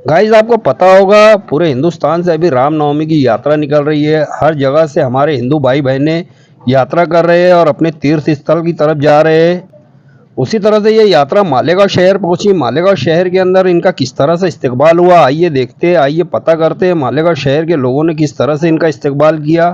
Guys आपको पता होगा पूरे हिंदुस्तान से अभी रामनवमी की यात्रा निकल रही है। हर जगह से हमारे हिंदू भाई बहनें यात्रा कर रहे हैं और अपने तीर्थ स्थल की तरफ जा रहे हैं। उसी तरह से ये यात्रा मालेगांव शहर पहुंची। मालेगांव शहर के अंदर इनका किस तरह से इस्तकबाल हुआ, आइए देखते हैं, आइए पता करते हैं मालेगांव शहर के लोगों ने किस तरह से इनका इस्तकबाल किया।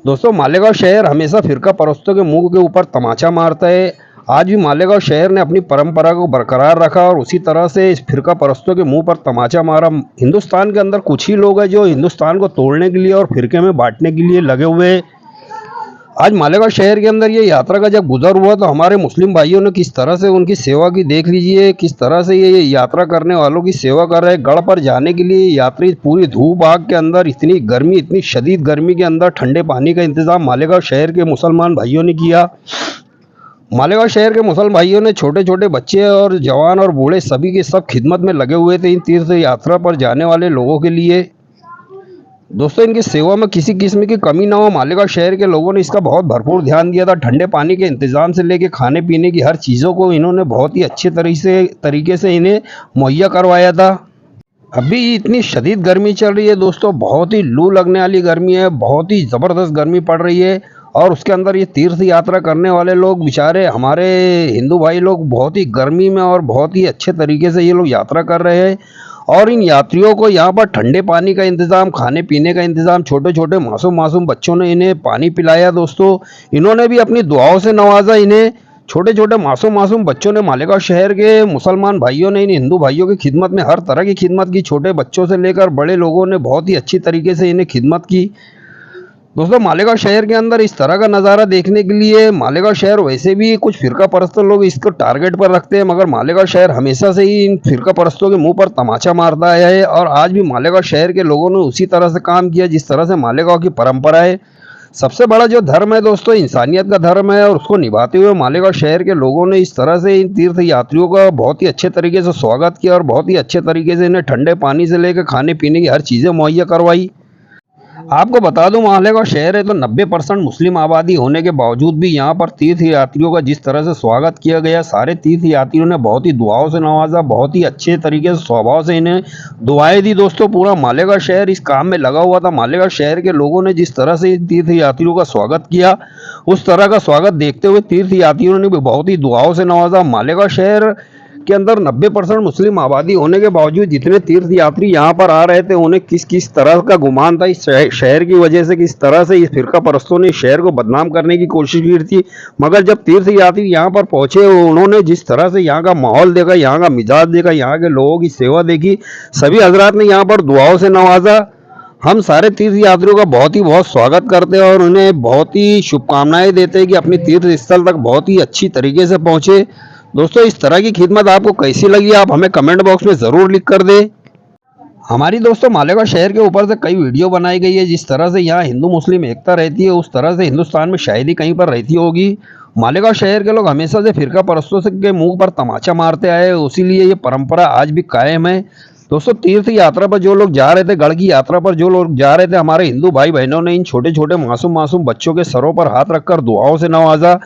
दोस्तों, मालेगांव शहर हमेशा फिरका परस्तों के मुंह के ऊपर तमाचा मारता है। आज भी मालेगांव शहर ने अपनी परंपरा को बरकरार रखा और उसी तरह से इस फिरका परस्तों के मुंह पर तमाचा मारा। हिंदुस्तान के अंदर कुछ ही लोग हैं जो हिंदुस्तान को तोड़ने के लिए और फिरके में बांटने के लिए लगे हुए हैं। आज मालेगांव शहर के अंदर ये यात्रा का जब गुजर हुआ तो हमारे मुस्लिम भाइयों ने किस तरह से उनकी सेवा की, देख लीजिए किस तरह से ये यात्रा करने वालों की सेवा कर रहे हैं। गढ़ पर जाने के लिए यात्री पूरी धूप आग के अंदर, इतनी गर्मी, इतनी शदीद गर्मी के अंदर ठंडे पानी का इंतजाम मालेगांव शहर के मुसलमान भाइयों ने किया। मालेगांव शहर के मुसलमान भाइयों ने छोटे छोटे बच्चे और जवान और बूढ़े सभी के सब खिदमत में लगे हुए थे इन तीर्थ यात्रा पर जाने वाले लोगों के लिए। दोस्तों, इनकी सेवा में किसी किस्म की कमी ना हो, मालेगांव शहर के लोगों ने इसका बहुत भरपूर ध्यान दिया था। ठंडे पानी के इंतजाम से लेके खाने पीने की हर चीज़ों को इन्होंने बहुत ही अच्छे तरीके से इन्हें मुहैया करवाया था। अभी इतनी शदीद गर्मी चल रही है दोस्तों, बहुत ही लू लगने वाली गर्मी है, बहुत ही ज़बरदस्त गर्मी पड़ रही है। और उसके अंदर ये तीर्थ यात्रा करने वाले लोग बेचारे हमारे हिंदू भाई लोग बहुत ही गर्मी में और बहुत ही अच्छे तरीके से ये लोग यात्रा कर रहे हैं। और इन यात्रियों को यहाँ पर ठंडे पानी का इंतज़ाम, खाने पीने का इंतज़ाम, छोटे छोटे मासूम मासूम बच्चों ने इन्हें पानी पिलाया। दोस्तों, इन्होंने भी अपनी दुआओं से नवाजा इन्हें। छोटे छोटे मासूम मासूम बच्चों ने, मालेगांव शहर के मुसलमान भाइयों ने इन हिंदू भाइयों की खिदमत में हर तरह की खिदमत की। छोटे बच्चों से लेकर बड़े लोगों ने बहुत ही अच्छी तरीके से इन्हें खिदमत की। दोस्तों, मालेगांव शहर के अंदर इस तरह का नज़ारा देखने के लिए, मालेगांव शहर वैसे भी कुछ फिरका परस्त लोग इसको टारगेट पर रखते हैं, मगर मालेगांव शहर हमेशा से ही इन फिरका परस्तों के मुंह पर तमाचा मारता आया है। और आज भी मालेगांव शहर के लोगों ने उसी तरह से काम किया जिस तरह से मालेगांव की परंपरा है। सबसे बड़ा जो धर्म है दोस्तों, इंसानियत का धर्म है, और उसको निभाते हुए मालेगांव शहर के लोगों ने इस तरह से इन तीर्थ यात्रियों का बहुत ही अच्छे तरीके से स्वागत किया और बहुत ही अच्छे तरीके से इन्हें ठंडे पानी से लेकर खाने पीने की हर चीज़ें मुहैया करवाई। आपको बता दूं, मालेगांव शहर है तो 90% मुस्लिम आबादी होने के बावजूद भी यहाँ पर तीर्थ यात्रियों का जिस तरह से स्वागत किया गया, सारे तीर्थ यात्रियों ने बहुत ही दुआओं से नवाजा, बहुत ही अच्छे तरीके से स्वभाव से इन्हें दुआएं दी। दोस्तों, पूरा मालेगांव शहर इस काम में लगा हुआ था। मालेगांव शहर के लोगों ने जिस तरह से तीर्थ यात्रियों का स्वागत किया, उस तरह का स्वागत देखते हुए तीर्थ यात्रियों ने भी बहुत ही दुआओं से नवाजा। मालेगांव शहर के अंदर 90% मुस्लिम आबादी होने के बावजूद जितने तीर्थ यात्री यहाँ पर आ रहे थे, उन्हें किस किस तरह का गुमान था इस शहर की वजह से, किस तरह से इस फिरका परस्तों ने शहर को बदनाम करने की कोशिश की थी। मगर जब तीर्थ यात्री यहाँ पर पहुंचे, उन्होंने जिस तरह से यहाँ का माहौल देखा, यहाँ का मिजाज देखा, यहाँ के लोगों की सेवा देखी, सभी हजरात ने यहाँ पर दुआओं से नवाजा। हम सारे तीर्थ यात्रियों का बहुत ही बहुत स्वागत करते हैं और उन्हें बहुत ही शुभकामनाएं देते हैं कि अपनी तीर्थ स्थल तक बहुत ही अच्छी तरीके से पहुंचे। दोस्तों, इस तरह की खिदमत आपको कैसी लगी, आप हमें कमेंट बॉक्स में ज़रूर लिख कर दें। हमारी दोस्तों मालेगांव शहर के ऊपर से कई वीडियो बनाई गई है। जिस तरह से यहाँ हिंदू मुस्लिम एकता रहती है, उस तरह से हिंदुस्तान में शायद ही कहीं पर रहती होगी। मालेगांव शहर के लोग हमेशा से फिरका परस्तों के मुंह पर तमाचा मारते आए, इसीलिए ये परंपरा आज भी कायम है। दोस्तों, तीर्थ यात्रा पर जो लोग जा रहे थे, गढ़ की यात्रा पर जो लोग जा रहे थे, हमारे हिंदू भाई बहनों ने इन छोटे छोटे मासूम मासूम बच्चों के सरों पर हाथ रखकर दुआओं से नवाजा।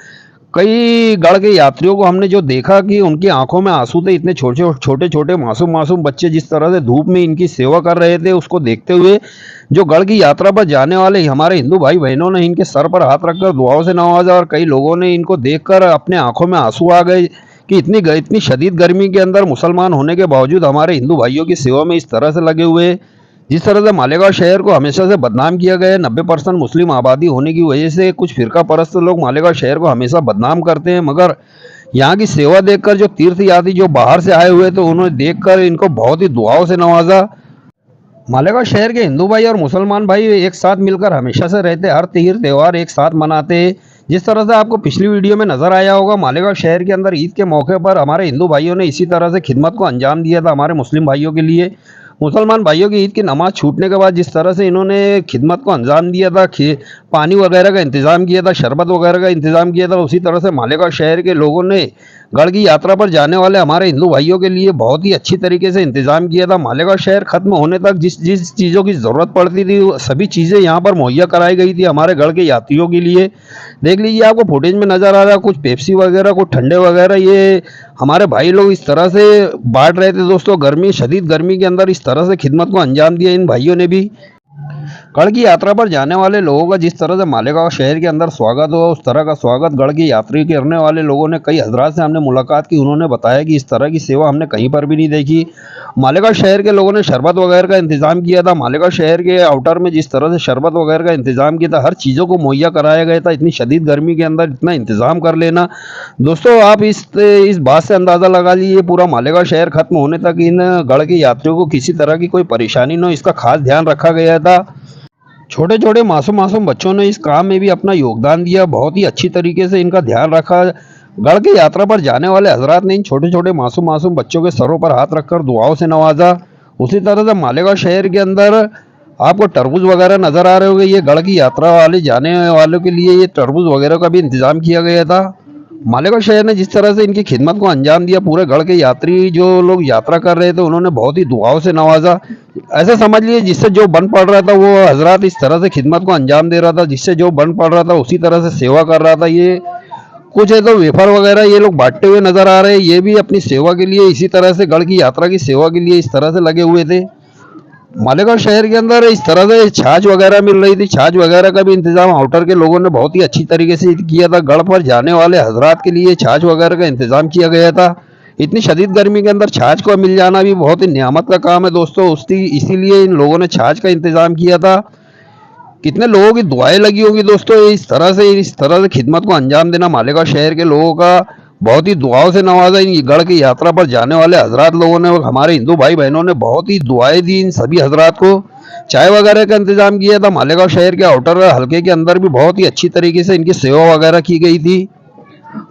कई गढ़ के यात्रियों को हमने जो देखा कि उनकी आंखों में आंसू थे। इतने छोटे छोटे मासूम मासूम बच्चे जिस तरह से धूप में इनकी सेवा कर रहे थे, उसको देखते हुए जो गढ़ की यात्रा पर जाने वाले हमारे हिंदू भाई बहनों ने इनके सर पर हाथ रखकर दुआओं से नवाजा। और कई लोगों ने इनको देखकर अपने आंखों में आंसू आ गए कि इतनी शदीद गर्मी के अंदर मुसलमान होने के बावजूद हमारे हिंदू भाइयों की सेवा में इस तरह से लगे हुए। जिस तरह से मालेगांव शहर को हमेशा से बदनाम किया गया है, 90% मुस्लिम आबादी होने की वजह से कुछ फिरका परस्त लोग मालेगांव शहर को हमेशा बदनाम करते हैं, मगर यहाँ की सेवा देखकर जो तीर्थ यात्री जो बाहर से आए हुए थे, उन्होंने देखकर इनको बहुत ही दुआओं से नवाजा। मालेगांव शहर के हिंदू भाई और मुसलमान भाई एक साथ मिलकर हमेशा से रहते, हर तीर्थ त्यौहार एक साथ मनाते हैं। जिस तरह से आपको पिछली वीडियो में नजर आया होगा, मालेगांव शहर के अंदर ईद के मौके पर हमारे हिंदू भाइयों ने इसी तरह से खिदमत को अंजाम दिया था हमारे मुस्लिम भाइयों के लिए। मुसलमान भाइयों की ईद की नमाज छूटने के बाद जिस तरह से इन्होंने खिदमत को अंजाम दिया था, पानी वगैरह का इंतज़ाम किया था, शरबत वगैरह का इंतज़ाम किया था। उसी तरह से मालेगाँव शहर के लोगों ने गढ़ की यात्रा पर जाने वाले हमारे हिंदू भाइयों के लिए बहुत ही अच्छी तरीके से इंतज़ाम किया था। मालेगाँव शहर ख़त्म होने तक जिस जिस चीज़ों की ज़रूरत पड़ती थी, वो सभी चीज़ें यहाँ पर मुहैया कराई गई थी हमारे गढ़ के यात्रियों के लिए। देख लीजिए, आपको फुटेज में नज़र आ रहा है, कुछ पेप्सी वगैरह, कुछ ठंडे वगैरह, ये हमारे भाई लोग इस तरह से बाँट रहे थे दोस्तों। गर्मी, शदीद गर्मी के अंदर इस तरह से खिदमत को अंजाम दिया इन भाइयों ने भी। गढ़ की यात्रा पर जाने वाले लोगों का जिस तरह से मालेगांव शहर के अंदर स्वागत हुआ, उस तरह का स्वागत गढ़ की यात्री करने वाले लोगों ने, कई हजरात से हमने मुलाकात की, उन्होंने बताया कि इस तरह की सेवा हमने कहीं पर भी नहीं देखी। मालेगांव शहर के लोगों ने शरबत वगैरह का इंतजाम किया था। मालेगांव शहर के आउटर में जिस तरह से शरबत वगैरह का इंतजाम किया था, हर चीज़ों को मुहैया कराया गया था। इतनी शदीद गर्मी के अंदर इतना इंतजाम कर लेना दोस्तों, आप इस बात से अंदाज़ा लगा लीजिए, पूरा मालेगांव शहर खत्म होने तक इन गढ़ के यात्रियों को किसी तरह की कोई परेशानी न हो, इसका खास ध्यान रखा गया था। छोटे छोटे मासूम मासूम बच्चों ने इस काम में भी अपना योगदान दिया, बहुत ही अच्छी तरीके से इनका ध्यान रखा। गढ़ की यात्रा पर जाने वाले हजरात ने इन छोटे छोटे मासूम मासूम बच्चों के सरों पर हाथ रखकर दुआओं से नवाजा। उसी तरह से मालेगांव शहर के अंदर आपको तरबूज वगैरह नजर आ रहे होंगे, ये गढ़ की यात्रा वाले जाने वालों के लिए ये तरबूज वगैरह का भी इंतजाम किया गया था। मालेगांव शहर ने जिस तरह से इनकी खिदमत को अंजाम दिया, पूरे गढ़ के यात्री जो लोग यात्रा कर रहे थे, उन्होंने बहुत ही दुआओं से नवाजा। ऐसा समझ लिए जिससे जो बन पड़ रहा था, वो हजरात इस तरह से खिदमत को अंजाम दे रहा था, जिससे जो बन पड़ रहा था उसी तरह से सेवा कर रहा था। ये कुछ है तो वेफर वगैरह ये लोग बांटते हुए नजर आ रहे हैं, ये भी अपनी सेवा के लिए, इसी तरह से गढ़ की यात्रा की सेवा के लिए इस तरह से लगे हुए थे। मालेगांव शहर के अंदर इस तरह से छाछ वगैरह मिल रही थी, छाछ वगैरह का भी इंतजाम आउटर के लोगों ने बहुत ही अच्छी तरीके से किया था। गढ़ पर जाने वाले हजरात के लिए छाछ वगैरह का इंतजाम किया गया था। इतनी शदीद गर्मी के अंदर छाछ को मिल जाना भी बहुत ही नियामत का काम है दोस्तों, उसकी इसीलिए इन लोगों ने छाछ का इंतजाम किया था। कितने लोगों की दुआएं लगी होगी दोस्तों, इस तरह से खिदमत को अंजाम देना मालेगांव शहर के लोगों का बहुत ही दुआओं से नवाजा। इन गढ़ की यात्रा पर जाने वाले हजरात लोगों ने, हमारे हिंदू भाई बहनों ने बहुत ही दुआएं दी इन सभी हजरात को। चाय वगैरह का इंतजाम किया था। मालेगांव शहर के आउटर हल्के के अंदर भी बहुत ही अच्छी तरीके से इनकी सेवा वगैरह की गई थी।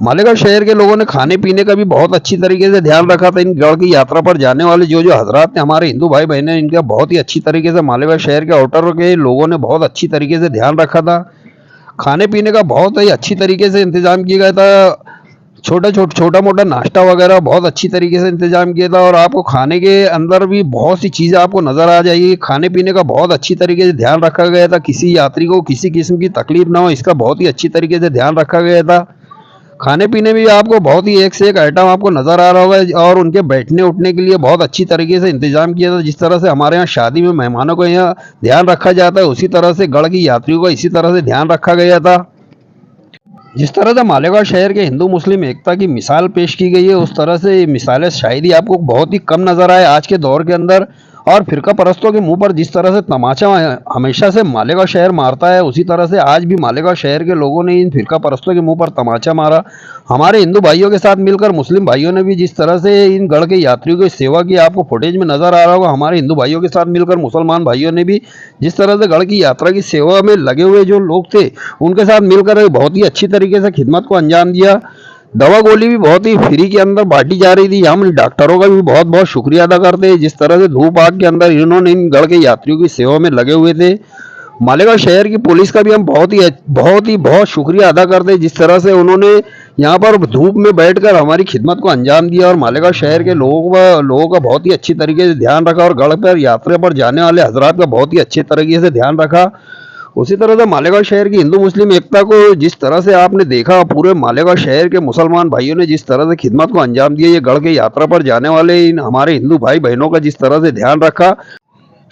मालेगांव शहर के लोगों ने खाने पीने का भी बहुत अच्छी तरीके से ध्यान रखा था। इन गढ़ की यात्रा पर जाने वाले जो जो हजरात थे, हमारे हिंदू भाई बहने, इनका बहुत ही अच्छी तरीके से मालेगांव शहर के आउटर के लोगों ने बहुत अच्छी तरीके से ध्यान रखा था। खाने पीने का बहुत ही अच्छी तरीके से इंतजाम किया गया था। छोटा मोटा नाश्ता वगैरह बहुत अच्छी तरीके से इंतजाम किया था। और आपको खाने के अंदर भी बहुत सी चीज़ें आपको नज़र आ जाएगी। खाने पीने का बहुत अच्छी तरीके से ध्यान रखा गया था, किसी यात्री को किसी किस्म की तकलीफ ना हो, इसका बहुत ही अच्छी तरीके से ध्यान रखा गया था। खाने पीने में भी आपको बहुत ही एक से एक आइटम आपको नज़र आ रहा होगा, और उनके बैठने उठने के लिए बहुत अच्छी तरीके से इंतजाम किया था। जिस तरह से हमारे यहाँ शादी में मेहमानों को यहाँ ध्यान रखा जाता है, उसी तरह से गढ़ की यात्रियों का इसी तरह से ध्यान रखा गया था। जिस तरह से मालेगांव शहर के हिंदू मुस्लिम एकता की मिसाल पेश की गई है, उस तरह से ये मिसालें शायद ही आपको बहुत ही कम नजर आए आज के दौर के अंदर। और फिरका परस्तों के मुंह पर जिस तरह से तमाचा हमेशा से मालेगांव शहर मारता है, उसी तरह से आज भी मालेगांव शहर के लोगों ने इन फिरका परस्तों के मुंह पर तमाचा मारा। हमारे हिंदू भाइयों के साथ मिलकर मुस्लिम भाइयों ने भी जिस तरह से इन गढ़ के यात्रियों की सेवा की, आपको फुटेज में नजर आ रहा होगा। हमारे हिंदू भाइयों के साथ मिलकर मुसलमान भाइयों ने भी जिस तरह से गढ़ की यात्रा की सेवा में लगे हुए जो लोग थे, उनके साथ मिलकर बहुत ही अच्छी तरीके से खिदमत को अंजाम दिया। दवा गोली भी बहुत ही फ्री के अंदर बांटी जा रही थी। हम डॉक्टरों का भी बहुत बहुत शुक्रिया अदा करते हैं, जिस तरह से धूप आग के अंदर इन्होंने इन गढ़ के यात्रियों की सेवा में लगे हुए थे। मालेगांव शहर की पुलिस का भी हम बहुत शुक्रिया अदा करते हैं, जिस तरह से उन्होंने यहाँ पर धूप में बैठकर हमारी खिदमत को अंजाम दिया और मालेगांव शहर के लोगों का बहुत ही अच्छी तरीके से ध्यान रखा, और गढ़ पर यात्रा पर जाने वाले हजरात का बहुत ही अच्छे तरीके से ध्यान रखा। उसी तरह से मालेगांव शहर की हिंदू मुस्लिम एकता को जिस तरह से आपने देखा, पूरे मालेगांव शहर के मुसलमान भाइयों ने जिस तरह से खिदमत को अंजाम दिया, ये गढ़ के यात्रा पर जाने वाले इन हमारे हिंदू भाई बहनों का जिस तरह से ध्यान रखा,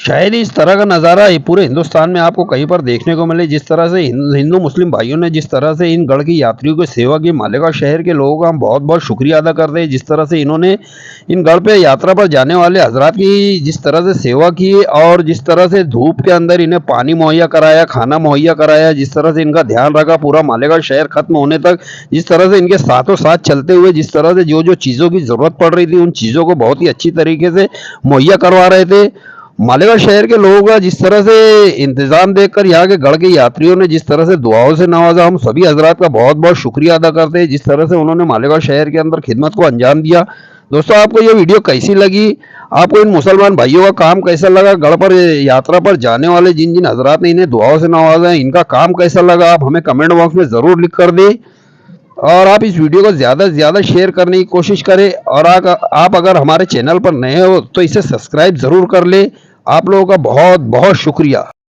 शायद इस तरह का नज़ारा ये पूरे हिंदुस्तान में आपको कहीं पर देखने को मिले। जिस तरह से हिंदू मुस्लिम भाइयों ने जिस तरह से इन गढ़ की यात्रियों की सेवा की, मालेगांव शहर के लोगों का हम बहुत बहुत शुक्रिया अदा करते हैं। जिस तरह से इन्होंने इन गढ़ पे यात्रा पर जाने वाले हजरात की जिस तरह से सेवा की, और जिस तरह से धूप के अंदर इन्हें पानी मुहैया कराया, खाना मुहैया कराया, जिस तरह से इनका ध्यान रखा पूरा मालेगांव शहर खत्म होने तक, जिस तरह से इनके साथों साथ चलते हुए जिस तरह से जो जो चीज़ों की ज़रूरत पड़ रही थी, उन चीज़ों को बहुत ही अच्छी तरीके से मुहैया करवा रहे थे। मालेगांव शहर के लोगों का जिस तरह से इंतजाम देखकर यहाँ के गढ़ के यात्रियों ने जिस तरह से दुआओं से नवाजा, हम सभी हजरात का बहुत बहुत शुक्रिया अदा करते हैं। जिस तरह से उन्होंने मालेगांव शहर के अंदर खिदमत को अंजाम दिया, दोस्तों आपको ये वीडियो कैसी लगी, आपको इन मुसलमान भाइयों का काम कैसा लगा, गढ़ पर यात्रा पर जाने वाले जिन जिन हजरात ने इन्हें दुआओं से नवाजा है, इनका काम कैसा लगा, आप हमें कमेंट बॉक्स में ज़रूर लिख कर दें। और आप इस वीडियो को ज़्यादा से ज़्यादा शेयर करने की कोशिश करें। और आप अगर हमारे चैनल पर नए हो तो इसे सब्सक्राइब ज़रूर कर लें। आप लोगों का बहुत बहुत शुक्रिया।